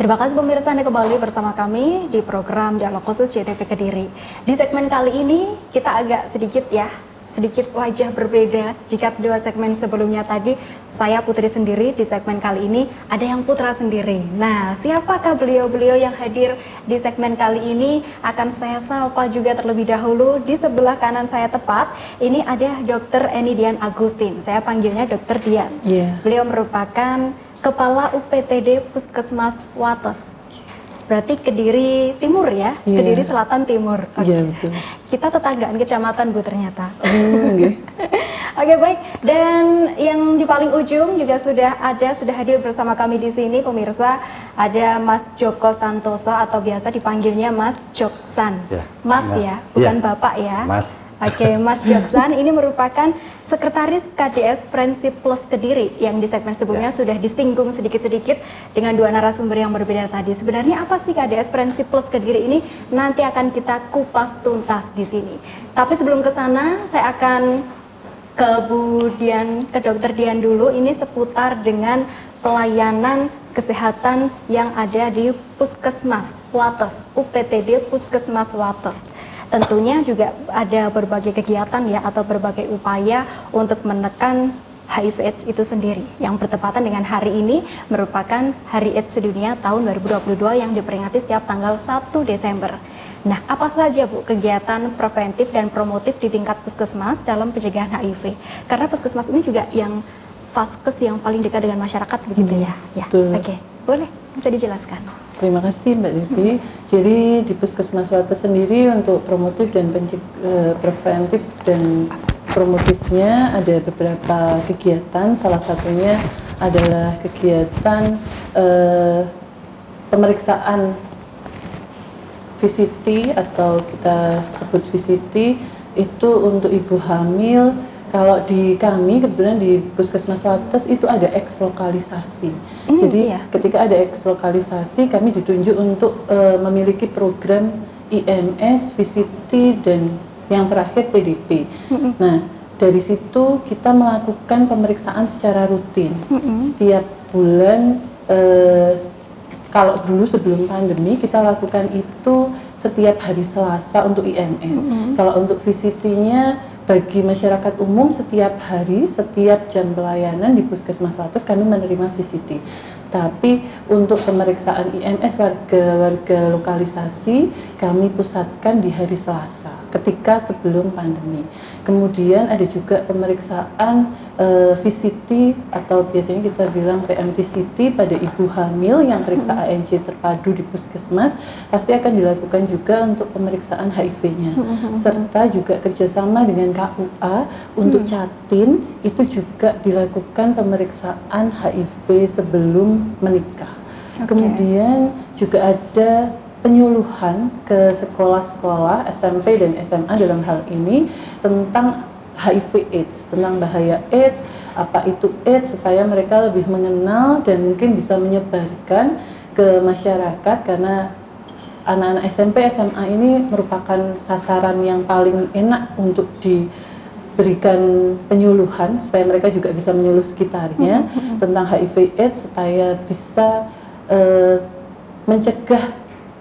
Terima kasih pemirsa, Anda kembali bersama kami di program Dialog Khusus JTV Kediri. Di segmen kali ini kita agak sedikit wajah berbeda. Jika dua segmen sebelumnya tadi saya Putri sendiri, di segmen kali ini ada yang Putra sendiri. Nah, siapakah beliau-beliau yang hadir di segmen kali ini? Akan saya sapa juga terlebih dahulu. Di sebelah kanan saya tepat, ini ada Dr. Eni Dian Agustin. Saya panggilnya Dr. Dian. Beliau merupakan Kepala UPTD Puskesmas Wates. Berarti Kediri Timur ya? Kediri Selatan Timur. Iya, betul. Kita tetanggaan kecamatan Bu ternyata. Oke, baik. Dan yang di paling ujung juga sudah hadir bersama kami di sini pemirsa. Ada Mas Joko Santoso atau biasa dipanggilnya Mas Joksan. Mas ya, bukan Bapak ya. Mas. Oke, Mas Joksan ini merupakan Sekretaris KDS Friendship Plus Kediri yang di segmen sebelumnya sudah disinggung sedikit-sedikit dengan dua narasumber yang berbeda tadi. Sebenarnya apa sih KDS Friendship Plus Kediri ini? Nanti akan kita kupas tuntas di sini. Tapi sebelum ke sana, saya akan ke Dokter Dian dulu. Ini seputar dengan pelayanan kesehatan yang ada di Puskesmas Wates, UPTD Puskesmas Wates. Tentunya juga ada berbagai kegiatan ya atau berbagai upaya untuk menekan HIV/AIDS itu sendiri yang bertepatan dengan hari ini merupakan Hari AIDS Sedunia tahun 2022 yang diperingati setiap tanggal 1 Desember. Nah, apa saja Bu kegiatan preventif dan promotif di tingkat puskesmas dalam pencegahan HIV? Karena puskesmas ini juga yang vaskes yang paling dekat dengan masyarakat begitu ya. Oke, boleh bisa dijelaskan. Terima kasih Mbak Devi. Jadi di Puskesmas Wates sendiri untuk promotif dan preventif dan promotifnya ada beberapa kegiatan. Salah satunya adalah kegiatan pemeriksaan VCT atau kita sebut VCT itu untuk ibu hamil. Kalau di kami kebetulan di Puskesmas Wates itu ada ekslokalisasi. Jadi ketika ada ekslokalisasi kami ditunjuk untuk memiliki program IMS, VCT dan yang terakhir PDP. Nah, dari situ kita melakukan pemeriksaan secara rutin. Setiap bulan kalau dulu sebelum pandemi kita lakukan itu setiap hari Selasa untuk IMS. Kalau untuk VCT-nya bagi masyarakat umum setiap hari, setiap jam pelayanan di Puskesmas Wates kami menerima VCT. Tapi untuk pemeriksaan IMS warga lokalisasi kami pusatkan di hari Selasa ketika sebelum pandemi. Kemudian ada juga pemeriksaan VCT atau biasanya kita bilang PMTCT pada ibu hamil yang periksa ANC terpadu di puskesmas pasti akan dilakukan juga untuk pemeriksaan HIV-nya. Serta juga kerjasama dengan KUA untuk Catin itu juga dilakukan pemeriksaan HIV sebelum menikah. Kemudian juga ada penyuluhan ke sekolah-sekolah SMP dan SMA dalam hal ini tentang HIV/AIDS, tentang bahaya AIDS, apa itu AIDS, supaya mereka lebih mengenal dan mungkin bisa menyebarkan ke masyarakat karena anak-anak SMP SMA ini merupakan sasaran yang paling enak untuk diberikan penyuluhan supaya mereka juga bisa menyuluh sekitarnya tentang HIV/AIDS supaya bisa mencegah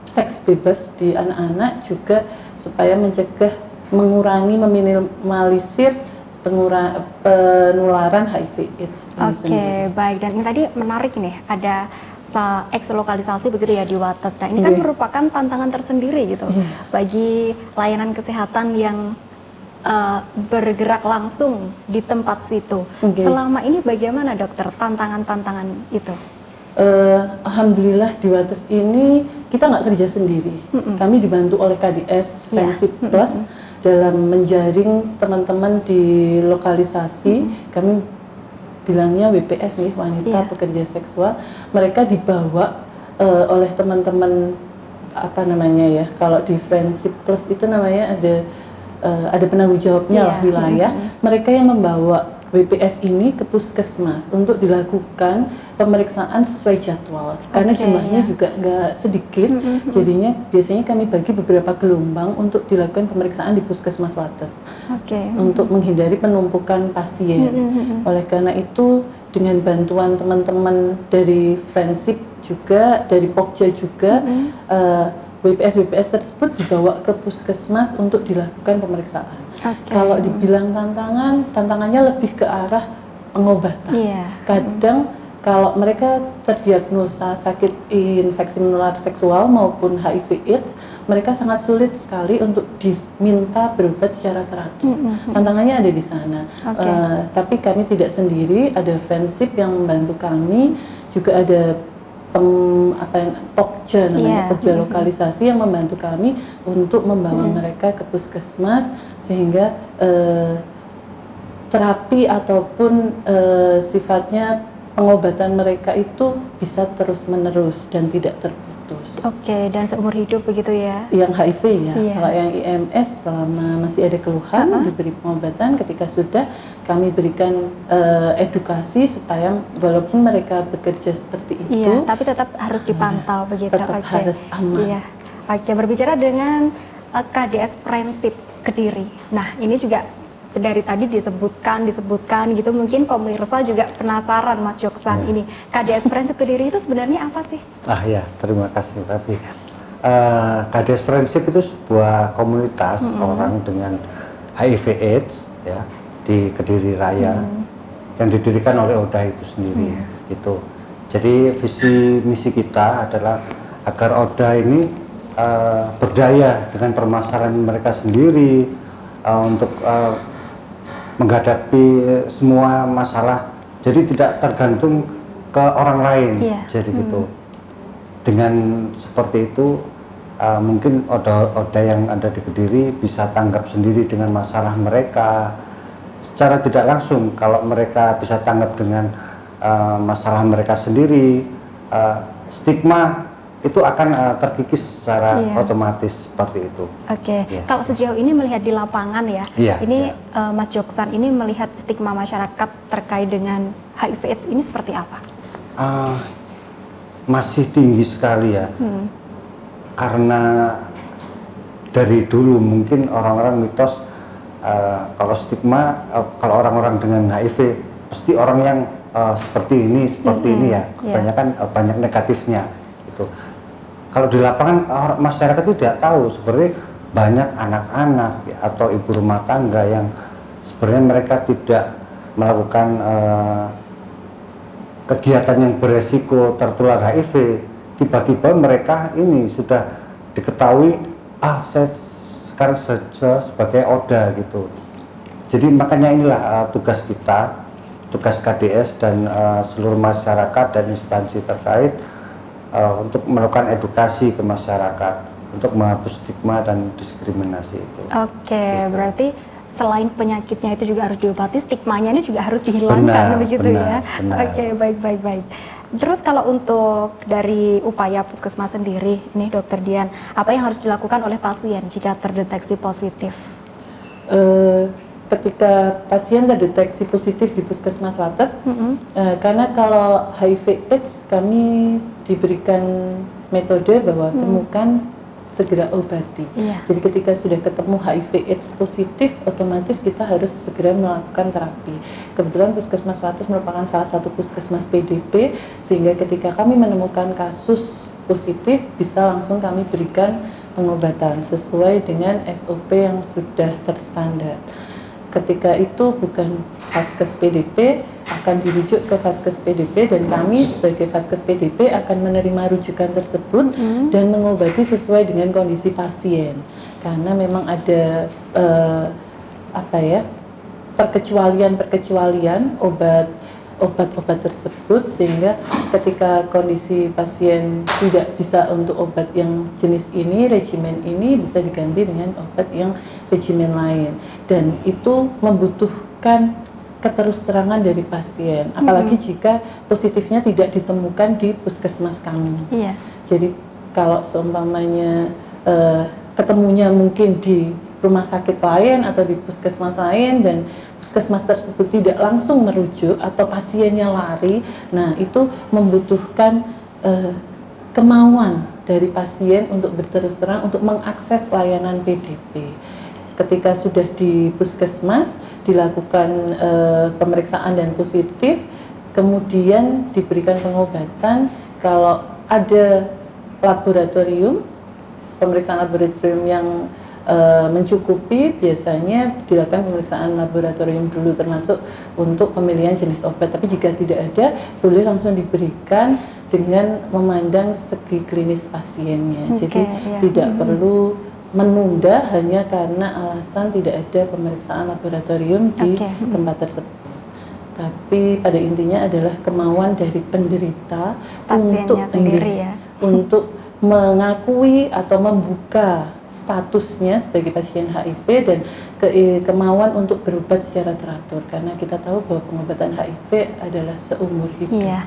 seks bebas di anak-anak, juga supaya mencegah mengurangi, meminimalisir penularan HIV/AIDS. Oke, baik. Dan ini tadi menarik nih, ada ekslokalisasi begitu ya di Wates. Nah, ini kan merupakan tantangan tersendiri gitu bagi layanan kesehatan yang bergerak langsung di tempat situ. Selama ini bagaimana dokter tantangan-tantangan itu? Alhamdulillah di Wates ini kita nggak kerja sendiri. Kami dibantu oleh KDS Friendship Plus dalam menjaring teman-teman di lokalisasi. Kami bilangnya WPS nih, wanita pekerja seksual. Mereka dibawa oleh teman-teman apa namanya ya? Kalau di Friendship Plus itu namanya ada penanggung jawabnya lah wilayah. Mereka yang membawa WPS ini ke puskesmas untuk dilakukan pemeriksaan sesuai jadwal karena jumlahnya juga nggak sedikit. Jadinya biasanya kami bagi beberapa gelombang untuk dilakukan pemeriksaan di Puskesmas Wates untuk menghindari penumpukan pasien. Oleh karena itu dengan bantuan teman-teman dari Friendship juga, dari Pokja juga, WPS tersebut dibawa ke puskesmas untuk dilakukan pemeriksaan. Kalau dibilang tantangannya lebih ke arah pengobatan. Kadang kalau mereka terdiagnosa sakit infeksi menular seksual maupun HIV/AIDS, mereka sangat sulit sekali untuk diminta berobat secara teratur. Tantangannya ada di sana. Tapi kami tidak sendiri, ada Friendship yang membantu kami, juga ada Pokja namanya, Pokja lokalisasi yang membantu kami untuk membawa mereka ke puskesmas sehingga terapi ataupun sifatnya pengobatan mereka itu bisa terus-menerus dan tidak terputus. Dan seumur hidup begitu ya? Yang HIV ya, kalau yang IMS selama masih ada keluhan diberi pengobatan, ketika sudah kami berikan edukasi supaya walaupun mereka bekerja seperti itu, tapi tetap harus dipantau begitu. Tetap harus aman. Berbicara dengan KDS Friendship Kediri. Nah, ini juga dari tadi disebutkan gitu, mungkin pemirsa juga penasaran Mas Joksan ini KDS Friendship Kediri itu sebenarnya apa sih? Terima kasih. Tapi KDS Friendship itu sebuah komunitas orang dengan HIV/AIDS ya di Kediri Raya yang didirikan oleh ODA itu sendiri. Gitu. Jadi visi misi kita adalah agar ODA ini berdaya dengan permasalahan mereka sendiri untuk menghadapi semua masalah, jadi tidak tergantung ke orang lain. Jadi gitu. Dengan seperti itu mungkin ODA yang ada di Kediri bisa tanggap sendiri dengan masalah mereka secara tidak langsung. Kalau mereka bisa tanggap dengan masalah mereka sendiri, stigma itu akan terkikis secara otomatis seperti itu. Kalau sejauh ini melihat di lapangan Mas Joksan ini melihat stigma masyarakat terkait dengan HIV/AIDS ini seperti apa? Masih tinggi sekali ya, karena dari dulu mungkin orang-orang mitos kalau stigma, kalau orang-orang dengan HIV pasti orang yang seperti ini ya, kebanyakan banyak negatifnya. Kalau di lapangan masyarakat itu tidak tahu sebenarnya banyak anak-anak atau ibu rumah tangga yang sebenarnya mereka tidak melakukan kegiatan yang beresiko tertular HIV, tiba-tiba mereka ini sudah diketahui saya sekarang sebagai ODA gitu. Jadi makanya inilah tugas kita, tugas KDS dan seluruh masyarakat dan instansi terkait untuk melakukan edukasi ke masyarakat untuk menghapus stigma dan diskriminasi itu. Berarti selain penyakitnya itu juga harus diobati, stigmanya ini juga harus dihilangkan begitu ya. Baik. Terus kalau untuk dari upaya puskesmas sendiri, ini Dokter Dian, apa yang harus dilakukan oleh pasien jika terdeteksi positif? Ketika pasien terdeteksi positif di Puskesmas Wates, karena kalau HIV/AIDS kami diberikan metode bahwa temukan segera obati. Jadi ketika sudah ketemu HIV/AIDS positif, otomatis kita harus segera melakukan terapi. Kebetulan Puskesmas Wates merupakan salah satu puskesmas PDP, sehingga ketika kami menemukan kasus positif bisa langsung kami berikan pengobatan sesuai dengan SOP yang sudah terstandar. Ketika itu bukan Vaskes PDP, akan dirujuk ke Vaskes PDP dan kami sebagai Vaskes PDP akan menerima rujukan tersebut dan mengobati sesuai dengan kondisi pasien. Karena memang ada perkecualian obat-obat tersebut, sehingga ketika kondisi pasien tidak bisa untuk obat yang jenis ini, regimen ini, bisa diganti dengan obat yang regimen lain, dan itu membutuhkan keterus-terangan dari pasien, apalagi jika positifnya tidak ditemukan di puskesmas kami. Jadi kalau seumpamanya ketemunya mungkin di rumah sakit lain atau di puskesmas lain dan puskesmas tersebut tidak langsung merujuk atau pasiennya lari, nah itu membutuhkan kemauan dari pasien untuk berterus terang untuk mengakses layanan PDP. Ketika sudah di puskesmas dilakukan pemeriksaan dan positif, kemudian diberikan pengobatan. Kalau ada laboratorium, pemeriksaan laboratorium yang mencukupi, biasanya dilakukan pemeriksaan laboratorium dulu termasuk untuk pemilihan jenis obat. Tapi jika tidak ada, boleh langsung diberikan dengan memandang segi klinis pasiennya. Jadi tidak perlu menunda hanya karena alasan tidak ada pemeriksaan laboratorium di tempat tersebut. Tapi pada intinya adalah kemauan dari penderita untuk mengakui atau membuka statusnya sebagai pasien HIV dan kemauan untuk berobat secara teratur, karena kita tahu bahwa pengobatan HIV adalah seumur hidup. Iya,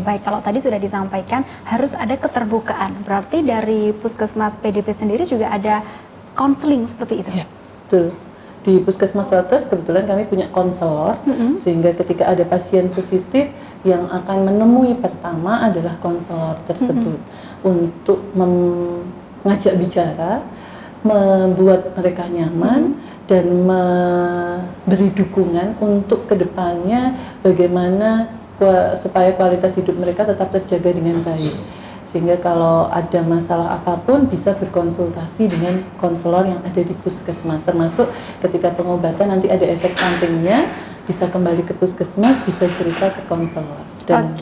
baik. Kalau tadi sudah disampaikan harus ada keterbukaan, berarti dari Puskesmas PDP sendiri juga ada konseling seperti itu? Ya, betul. Di Puskesmas Wates kebetulan kami punya konselor, sehingga ketika ada pasien positif yang akan menemui pertama adalah konselor tersebut untuk mengajak bicara, membuat mereka nyaman, dan memberi dukungan untuk kedepannya bagaimana supaya kualitas hidup mereka tetap terjaga dengan baik. Sehingga kalau ada masalah apapun bisa berkonsultasi dengan konselor yang ada di puskesmas, termasuk ketika pengobatan nanti ada efek sampingnya, bisa kembali ke puskesmas, bisa cerita ke konselor, dan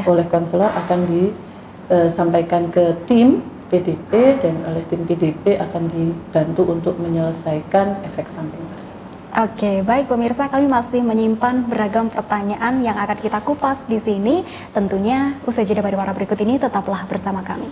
oleh konselor akan disampaikan ke tim PDP, dan oleh tim PDP akan dibantu untuk menyelesaikan efek samping tersebut. Baik pemirsa, kami masih menyimpan beragam pertanyaan yang akan kita kupas di sini. Tentunya usai jeda pariwara berikut ini tetaplah bersama kami.